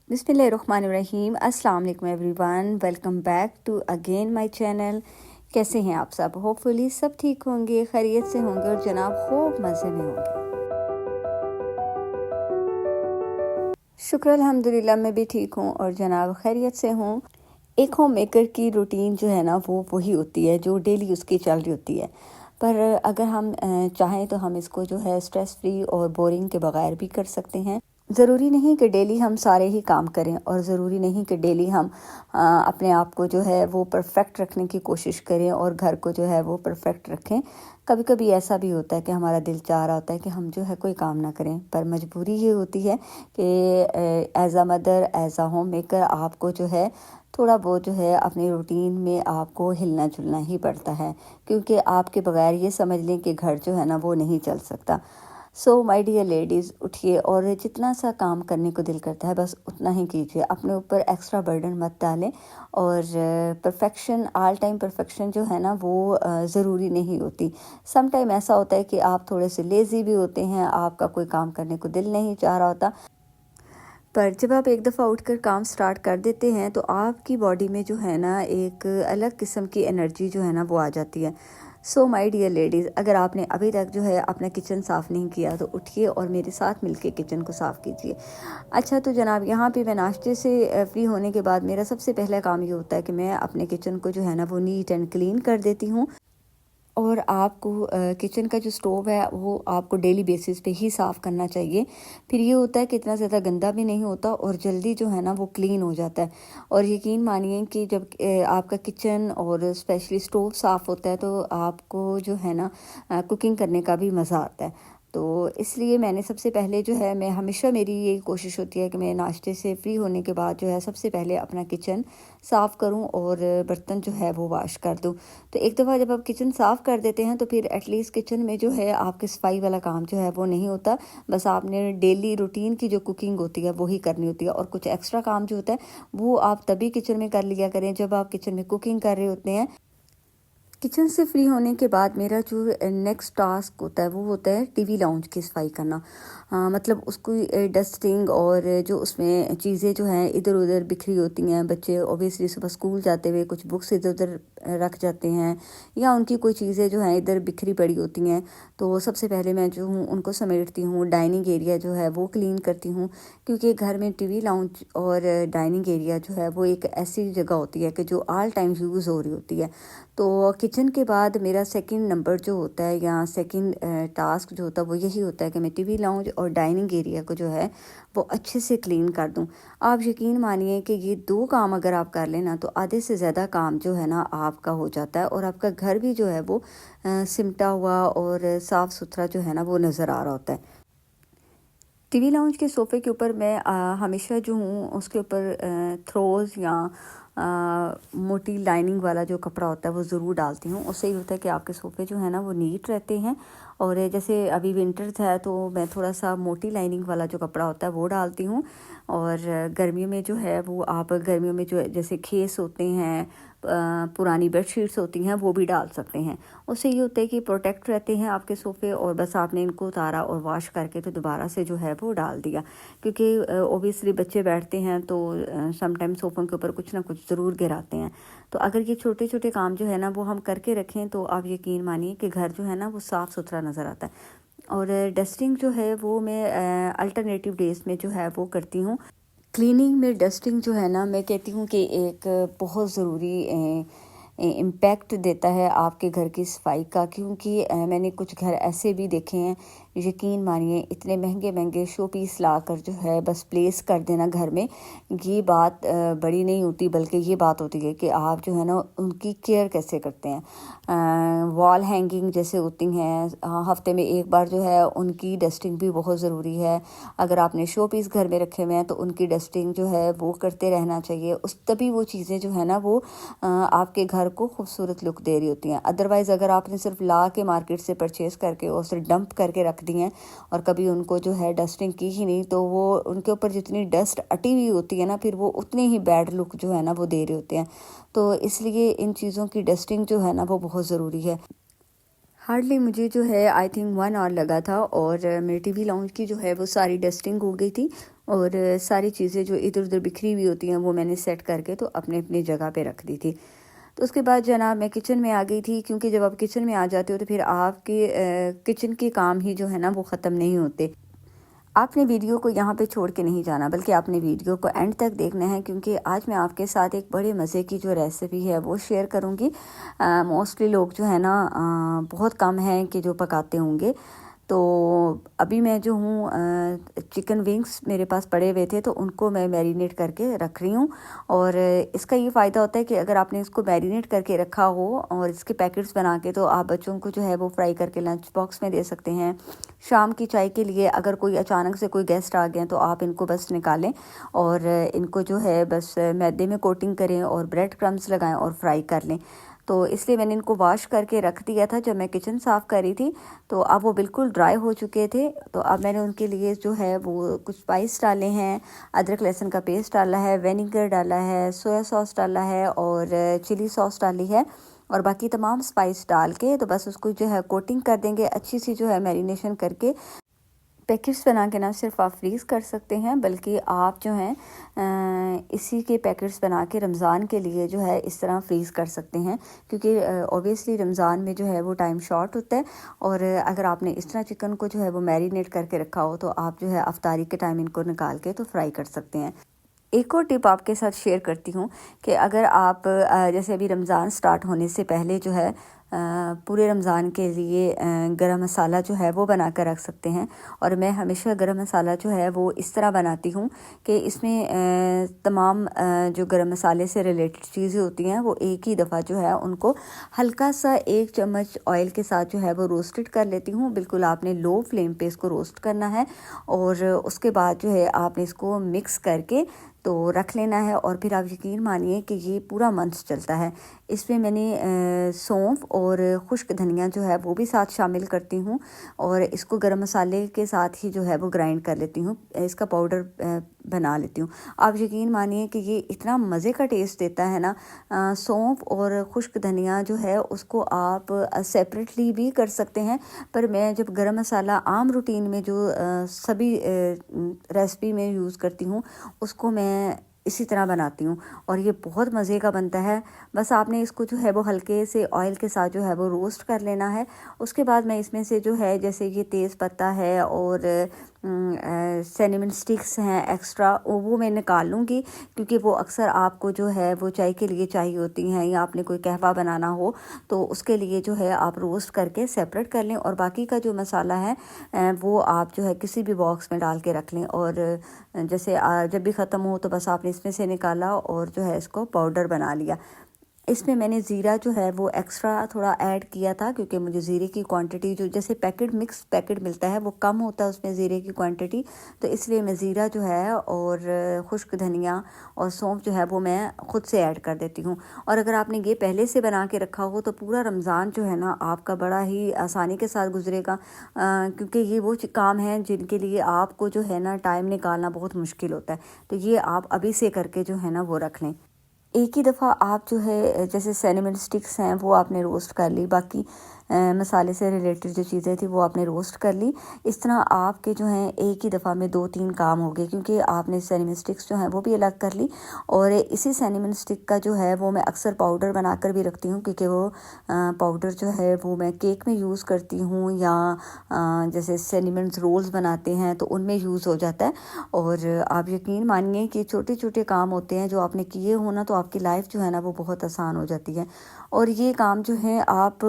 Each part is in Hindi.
बिस्मिल्लाहिर्रहमानिर्रहीम। अस्सलाम वालेकुम everyone, welcome back to again my channel. कैसे हैं आप सब? होपफुली सब ठीक होंगे, खैरियत से होंगे और जनाब खूब मज़े में होंगे। शुक्र अल्हम्दुलिल्लाह, मैं भी ठीक हूँ और जनाब खैरियत से हूँ। एक होम मेकर की रूटीन जो है ना वो वही होती है जो डेली उसकी चल रही होती है। पर अगर हम चाहें तो हम इसको जो है स्ट्रेस फ्री और बोरिंग के बगैर भी कर सकते हैं। ज़रूरी नहीं कि डेली हम सारे ही काम करें और ज़रूरी नहीं कि डेली हम अपने आप को जो है वो परफेक्ट रखने की कोशिश करें और घर को जो है वो परफेक्ट रखें। कभी कभी ऐसा भी होता है कि हमारा दिल चाह रहा होता है कि हम जो है कोई काम ना करें, पर मजबूरी ये होती है कि as a mother, as a homemaker आपको जो है थोड़ा बहुत जो है अपनी रूटीन में आपको हिलना जुलना ही पड़ता है, क्योंकि आपके बगैर ये समझ लें कि घर जो है ना वो नहीं चल सकता। सो माय डियर लेडीज़, उठिए और जितना सा काम करने को दिल करता है बस उतना ही कीजिए। अपने ऊपर एक्स्ट्रा बर्डन मत डालें। और परफेक्शन, ऑल टाइम परफेक्शन जो है ना वो ज़रूरी नहीं होती। सम टाइम ऐसा होता है कि आप थोड़े से लेज़ी भी होते हैं, आपका कोई काम करने को दिल नहीं चाह रहा होता, पर जब आप एक दफ़ा उठकर काम स्टार्ट कर देते हैं तो आपकी बॉडी में जो है ना एक अलग किस्म की एनर्जी जो है ना वो आ जाती है। सो माय डियर लेडीज़, अगर आपने अभी तक जो है अपना किचन साफ़ नहीं किया तो उठिए और मेरे साथ मिलके किचन को साफ़ कीजिए। अच्छा तो जनाब, यहाँ पे मैं नाश्ते से फ्री होने के बाद मेरा सबसे पहला काम ये होता है कि मैं अपने किचन को जो है ना वो नीट एंड क्लीन कर देती हूँ। और आपको किचन का जो स्टोव है वो आपको डेली बेसिस पे ही साफ़ करना चाहिए। फिर ये होता है कि इतना ज़्यादा गंदा भी नहीं होता और जल्दी जो है ना वो क्लीन हो जाता है। और यकीन मानिए कि जब आपका किचन और स्पेशली स्टोव साफ़ होता है तो आपको जो है ना कुकिंग करने का भी मज़ा आता है। तो इसलिए मैंने सबसे पहले जो है, मैं हमेशा मेरी ये कोशिश होती है कि मैं नाश्ते से फ्री होने के बाद जो है सबसे पहले अपना किचन साफ़ करूं और बर्तन जो है वो वॉश कर दूं। तो एक दफ़ा जब आप किचन साफ़ कर देते हैं तो फिर एटलीस्ट किचन में जो है आपके सफाई वाला काम जो है वो नहीं होता। बस आपने डेली रूटीन की जो कुकिंग होती है वही करनी होती है, और कुछ एक्स्ट्रा काम जो होता है वो आप तभी किचन में कर लिया करें जब आप किचन में कुकिंग कर रहे होते हैं। किचन से फ्री होने के बाद मेरा जो नेक्स्ट टास्क होता है वो होता है टीवी लाउंज की सफाई करना। मतलब उसको डस्टिंग, और जो उसमें चीज़ें जो हैं इधर उधर बिखरी होती हैं। बच्चे ओबियसली सुबह स्कूल जाते हुए कुछ बुक्स इधर उधर रख जाते हैं, या उनकी कोई चीज़ें जो हैं इधर बिखरी पड़ी होती हैं। तो सबसे पहले मैं जो हूँ उनको समेटती हूँ। डाइनिंग एरिया जो है वो क्लीन करती हूँ, क्योंकि घर में टीवी लाउंज और डाइनिंग एरिया जो है वो एक ऐसी जगह होती है कि जो ऑल टाइम यूज़ हो रही होती है। तो किचन के बाद मेरा सेकंड नंबर जो होता है या सेकंड टास्क जो होता है वो यही होता है कि मैं टीवी लाउंज और डाइनिंग एरिया को जो है वो अच्छे से क्लीन कर दूं। आप यकीन मानिए कि ये दो काम अगर आप कर लेना तो आधे से ज़्यादा काम जो है ना आपका हो जाता है, और आपका घर भी जो है वो सिमटा हुआ और साफ़ सुथरा जो है ना वो नज़र आ रहा होता है। टीवी लाउंज के सोफ़े के ऊपर मैं हमेशा जो हूँ उसके ऊपर थ्रोज़ या मोटी लाइनिंग वाला जो कपड़ा होता है वो ज़रूर डालती हूँ। उससे ये होता है कि आपके सोफ़े जो है ना वो नीट रहते हैं। और जैसे अभी विंटर्स है तो मैं थोड़ा सा मोटी लाइनिंग वाला जो कपड़ा होता है वो डालती हूँ। और गर्मियों में जो है वो आप गर्मियों में जो जैसे खेस होते हैं, पुरानी बेडशीट्स होती हैं, वो भी डाल सकते हैं। उससे ये होता है कि प्रोटेक्ट रहते हैं आपके सोफ़े, और बस आपने इनको उतारा और वॉश करके तो दोबारा से जो है वो डाल दिया। क्योंकि ओबियसली बच्चे बैठते हैं तो समटाइम सोफ़ों के ऊपर कुछ ना कुछ ज़रूर गिराते हैं। तो अगर ये छोटे छोटे काम जो है ना वो हम करके रखें तो आप यकीन मानिए कि घर जो है ना वो साफ़ सुथरा नज़र आता है। और डस्टिंग जो है वो मैं अल्टरनेटिव डेज़ में जो है वो करती हूँ। क्लीनिंग में डस्टिंग जो है ना मैं कहती हूँ कि एक बहुत ज़रूरी इम्पैक्ट देता है आपके घर की सफाई का, क्योंकि मैंने कुछ घर ऐसे भी देखे हैं, यकीन मानिए इतने महंगे महंगे शो पीस ला कर जो है बस प्लेस कर देना घर में, ये बात बड़ी नहीं होती, बल्कि ये बात होती है कि आप जो है ना उनकी केयर कैसे करते हैं। वॉल हैंगिंग जैसे होती हैं, हफ्ते में एक बार जो है उनकी डस्टिंग भी बहुत ज़रूरी है। अगर आपने शो पीस घर में रखे हुए हैं तो उनकी डस्टिंग जो है वो करते रहना चाहिए। उस तभी वो चीज़ें जो है ना वो आपके घर को खूबसूरत लुक दे रही होती हैं। अदरवाइज़ अगर आपने सिर्फ ला के मार्केट से परचेज़ करके और सिर्फ डंप करके रख दी हैं और कभी उनको जो है डस्टिंग की ही नहीं, तो वो उनके ऊपर जितनी डस्ट अटी हुई होती है ना फिर वो उतनी ही बैड लुक जो है ना वो दे रहे होते हैं। तो इसलिए इन चीज़ों की डस्टिंग जो है ना वो बहुत ज़रूरी है। हार्डली मुझे जो है आई थिंक 1 आवर लगा था और मेरी टीवी लाउंज की जो है वो सारी डस्टिंग हो गई थी। और सारी चीज़ें जो इधर उधर बिखरी हुई होती हैं वो मैंने सेट करके तो अपने अपनी जगह पे रख दी थी। तो उसके बाद जनाब मैं किचन में आ गई थी, क्योंकि जब आप किचन में आ जाते हो तो फिर आपके किचन के काम ही जो है ना वो ख़त्म नहीं होते। आपने वीडियो को यहाँ पे छोड़ के नहीं जाना, बल्कि आपने वीडियो को एंड तक देखना है, क्योंकि आज मैं आपके साथ एक बड़े मज़े की जो रेसिपी है वो शेयर करूँगी। मोस्टली लोग जो है ना बहुत कम हैं कि जो पकाते होंगे। तो अभी मैं जो हूँ चिकन विंग्स मेरे पास पड़े हुए थे तो उनको मैं मैरिनेट करके रख रही हूँ। और इसका ये फ़ायदा होता है कि अगर आपने इसको मैरिनेट करके रखा हो और इसके पैकेट्स बना के, तो आप बच्चों को जो है वो फ्राई करके लंच बॉक्स में दे सकते हैं। शाम की चाय के लिए अगर कोई अचानक से कोई गेस्ट आ गए हैं तो आप इनको बस निकालें और इनको जो है बस मैदे में कोटिंग करें और ब्रेड क्रम्स लगाएं और फ्राई कर लें। तो इसलिए मैंने इनको वॉश करके रख दिया था जब मैं किचन साफ़ कर रही थी। तो अब वो बिल्कुल ड्राई हो चुके थे। तो अब मैंने उनके लिए जो है वो कुछ स्पाइस डाले हैं, अदरक लहसुन का पेस्ट डाला है, विनेगर डाला है, सोया सॉस डाला है और चिली सॉस डाली है, और बाकी तमाम स्पाइस डाल के तो बस उसको जो है कोटिंग कर देंगे अच्छी सी जो है मैरिनेशन करके। पैकेट्स बना के ना सिर्फ आप फ्रीज़ कर सकते हैं, बल्कि आप जो हैं इसी के पैकेट्स बना के रमज़ान के लिए जो है इस तरह फ्रीज़ कर सकते हैं, क्योंकि ऑब्वियसली रमज़ान में जो है वो टाइम शॉर्ट होता है। और अगर आपने इस तरह चिकन को जो है वो मैरिनेट करके रखा हो तो आप जो है अफ्तारी के टाइम इनको निकाल के तो फ्राई कर सकते हैं। एक और टिप आपके साथ शेयर करती हूँ कि अगर आप जैसे अभी रमज़ान स्टार्ट होने से पहले जो है पूरे रमज़ान के लिए गरम मसाला जो है वो बना कर रख सकते हैं। और मैं हमेशा गरम मसाला जो है वो इस तरह बनाती हूँ कि इसमें तमाम जो गरम मसाले से रिलेटेड चीज़ें होती हैं वो एक ही दफ़ा जो है उनको हल्का सा 1 चम्मच ऑयल के साथ जो है वो रोस्टेड कर लेती हूँ। बिल्कुल आपने लो फ्लेम पे इसको रोस्ट करना है और उसके बाद जो है आपने इसको मिक्स करके तो रख लेना है। और फिर आप यकीन मानिए कि ये पूरा मंथ चलता है। इसमें मैंने सौंफ और खुश्क धनिया जो है वो भी साथ शामिल करती हूँ और इसको गरम मसाले के साथ ही जो है वो ग्राइंड कर लेती हूँ, इसका पाउडर बना लेती हूँ। आप यकीन मानिए कि ये इतना मज़े का टेस्ट देता है ना। सौंफ और खुश्क धनिया जो है उसको आप सेपरेटली भी कर सकते हैं, पर मैं जब गरम मसाला आम रूटीन में जो सभी रेसिपी में यूज़ करती हूँ उसको मैं इसी तरह बनाती हूँ और ये बहुत मज़े का बनता है। बस आपने इसको जो है वो हल्के से ऑयल के साथ जो है वो रोस्ट कर लेना है। उसके बाद मैं इसमें से जो है जैसे ये तेज़ पत्ता है और सिनेमन स्टिक्स हैं एक्स्ट्रा, वो मैं निकाल लूँगी, क्योंकि वो अक्सर आपको जो है वो चाय के लिए चाहिए होती हैं या आपने कोई कहवा बनाना हो तो उसके लिए जो है आप रोस्ट करके सेपरेट कर लें। और बाकी का जो मसाला है वो आप जो है किसी भी बॉक्स में डाल के रख लें। और जैसे जब भी ख़त्म हो तो बस आपने इसमें से निकाला और जो है इसको पाउडर बना लिया। इसमें मैंने ज़ीरा जो है वो एक्स्ट्रा थोड़ा ऐड किया था, क्योंकि मुझे ज़ीरे की क्वांटिटी जो जैसे मिक्स पैकेट मिलता है वो कम होता है उसमें ज़ीरे की क्वांटिटी, तो इसलिए मैं ज़ीरा जो है और खुश्क धनिया और सौंफ जो है वो मैं ख़ुद से ऐड कर देती हूँ। और अगर आपने ये पहले से बना के रखा हो तो पूरा रमज़ान जो है ना आपका बड़ा ही आसानी के साथ गुजरेगा, क्योंकि ये वो काम हैं जिनके लिए आपको जो है ना टाइम निकालना बहुत मुश्किल होता है। तो ये आप अभी से करके जो है ना वो रख लें। एक ही दफ़ा आप जो है जैसे सिनेमन स्टिक्स हैं वो आपने रोस्ट कर ली, बाकी मसाले से रिलेटेड जो चीज़ें थी वो आपने रोस्ट कर ली। इस तरह आपके जो हैं एक ही दफ़ा में 2-3 काम हो गए, क्योंकि आपने सिनेमन स्टिक्स जो हैं वो भी अलग कर ली। और इसी सिनेमन स्टिक का जो है वो मैं अक्सर पाउडर बनाकर भी रखती हूँ, क्योंकि वो पाउडर जो है वो मैं केक में यूज़ करती हूँ या जैसे सिनेमन रोल्स बनाते हैं तो उनमें यूज़ हो जाता है। और आप यकीन मानिए कि छोटे छोटे काम होते हैं जो आपने किए हो ना तो आपकी लाइफ जो है ना वो बहुत आसान हो जाती है। और ये काम जो है आप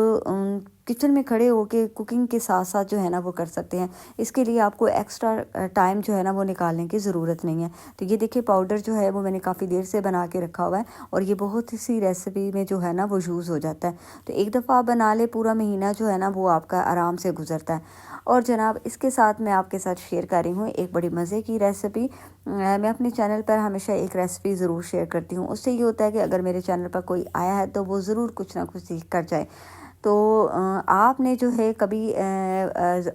किचन में खड़े होके कुकिंग के साथ साथ जो है ना वो कर सकते हैं। इसके लिए आपको एक्स्ट्रा टाइम जो है ना वो निकालने की ज़रूरत नहीं है। तो ये देखिए पाउडर जो है वो मैंने काफ़ी देर से बना के रखा हुआ है और ये बहुत सी रेसिपी में जो है ना वो यूज़ हो जाता है। तो एक दफ़ा आप बना ले पूरा महीना जो है ना वो आपका आराम से गुजरता है। और जनाब इसके साथ मैं आपके साथ शेयर कर रही हूँ एक बड़ी मज़े की रेसिपी। मैं अपने चैनल पर हमेशा एक रेसिपी ज़रूर शेयर करती हूँ, उससे ये होता है कि अगर मेरे चैनल पर कोई आया है तो वो ज़रूर कुछ ना कुछ सीख कर जाए। तो आपने जो है कभी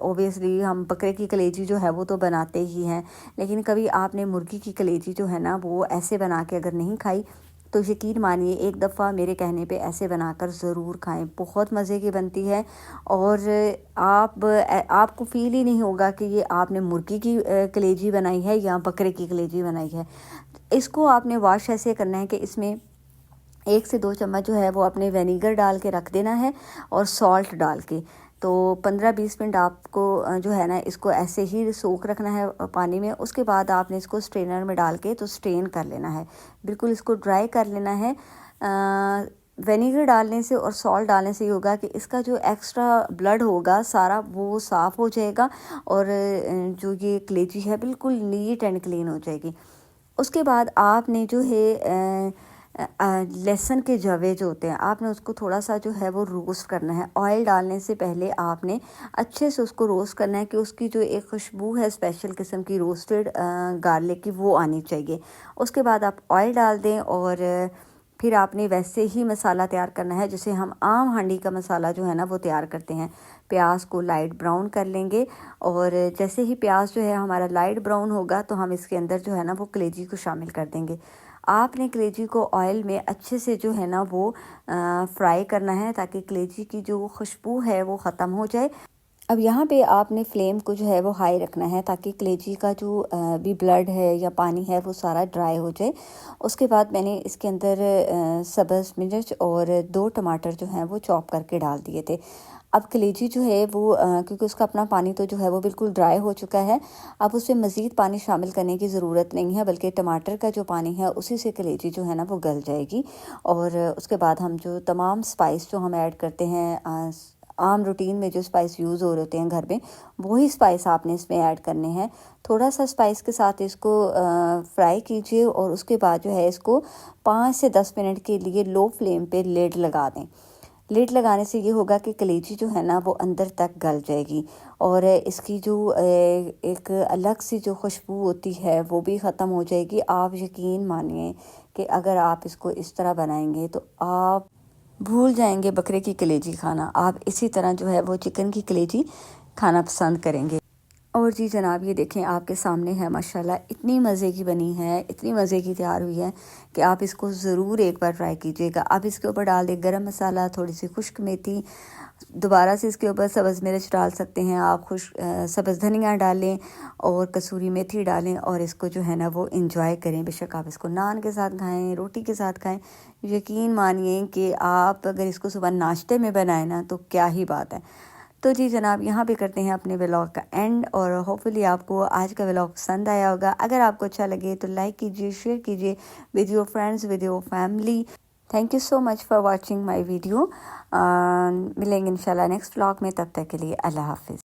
ओबियसली हम बकरे की कलेजी जो है वो तो बनाते ही हैं, लेकिन कभी आपने मुर्गी की कलेजी जो है ना वो ऐसे बना के अगर नहीं खाई तो यकीन मानिए एक दफ़ा मेरे कहने पे ऐसे बनाकर ज़रूर खाएं, बहुत मज़े की बनती है। और आपको फ़ील ही नहीं होगा कि ये आपने मुर्गी की कलेजी बनाई है या बकरे की कलेजी बनाई है। इसको आपने वॉश ऐसे करना है कि इसमें 1 से 2 चम्मच जो है वो अपने विनेगर डाल के रख देना है और सॉल्ट डाल के। तो 15-20 मिनट आपको जो है ना इसको ऐसे ही सोख रखना है पानी में। उसके बाद आपने इसको स्ट्रेनर में डाल के तो स्ट्रेन कर लेना है, बिल्कुल इसको ड्राई कर लेना है। विनेगर डालने से और सॉल्ट डालने से ये होगा कि इसका जो एक्स्ट्रा ब्लड होगा सारा वो साफ़ हो जाएगा और जो ये कलेजी है बिल्कुल नीट एंड क्लीन हो जाएगी। उसके बाद आपने जो है लहसुन के जवे जो होते हैं आपने उसको थोड़ा सा जो है वो रोस्ट करना है। ऑयल डालने से पहले आपने अच्छे से उसको रोस्ट करना है कि उसकी जो एक खुशबू है स्पेशल किस्म की रोस्टेड गार्लिक की वो आनी चाहिए। उसके बाद आप ऑयल डाल दें और फिर आपने वैसे ही मसाला तैयार करना है जैसे हम आम हांडी का मसाला जो है ना वो तैयार करते हैं। प्याज को लाइट ब्राउन कर लेंगे और जैसे ही प्याज जो है हमारा लाइट ब्राउन होगा तो हम इसके अंदर जो है ना वो कलेजी को शामिल कर देंगे। आपने कलेजी को ऑयल में अच्छे से जो है ना वो फ्राई करना है ताकि कलेजी की जो खुशबू है वो ख़त्म हो जाए। अब यहाँ पे आपने फ्लेम को जो है वो हाई रखना है ताकि कलेजी का जो भी ब्लड है या पानी है वो सारा ड्राई हो जाए। उसके बाद मैंने इसके अंदर सब्ज़ मिर्च और 2 टमाटर जो हैं वो चॉप करके डाल दिए थे। अब कलेजी जो है वो क्योंकि उसका अपना पानी तो जो है वो बिल्कुल ड्राई हो चुका है, अब उसमें मज़ीद पानी शामिल करने की ज़रूरत नहीं है, बल्कि टमाटर का जो पानी है उसी से कलेजी जो है ना वो गल जाएगी। और उसके बाद हम जो तमाम स्पाइस जो हम ऐड करते हैं आम रूटीन में जो स्पाइस यूज़ हो रहे होते हैं घर में, वही स्पाइस आपने इसमें ऐड करने हैं। थोड़ा सा स्पाइस के साथ इसको फ्राई कीजिए और उसके बाद जो है इसको 5 से 10 मिनट के लिए लो फ्लेम पे लिड लगा दें। लिड लगाने से ये होगा कि कलेजी जो है ना वो अंदर तक गल जाएगी और इसकी जो एक अलग सी जो खुशबू होती है वो भी ख़त्म हो जाएगी। आप यकीन मानिए कि अगर आप इसको इस तरह बनाएंगे तो आप भूल जाएंगे बकरे की कलेजी खाना, आप इसी तरह जो है वो चिकन की कलेजी खाना पसंद करेंगे। और जी जनाब ये देखें आपके सामने है माशाल्लाह, इतनी मज़े की बनी है, इतनी मज़े की तैयार हुई है कि आप इसको ज़रूर एक बार ट्राई कीजिएगा। आप इसके ऊपर डाल दें गरम मसाला, थोड़ी सी खुश्क मेथी, दोबारा से इसके ऊपर सब्ज़ मिर्च डाल सकते हैं आप, सब्ज़ धनिया डालें और कसूरी मेथी डालें और इसको जो है ना वो इंजॉय करें। बेशक आप इसको नान के साथ खाएं, रोटी के साथ खाएं, यकीन मानिए कि आप अगर इसको सुबह नाश्ते में बनाएं ना तो क्या ही बात है। तो जी जनाब यहाँ पे करते हैं अपने व्लॉग का एंड और होपफुली आपको आज का व्लॉग पसंद आया होगा। अगर आपको अच्छा लगे तो लाइक कीजिए, शेयर कीजिए with your friends, with your family. Thank you so much for watching my video. मिलेंगे इंशाल्लाह नेक्स्ट व्लॉग में, तब तक के लिए अल्लाह हाफिज़।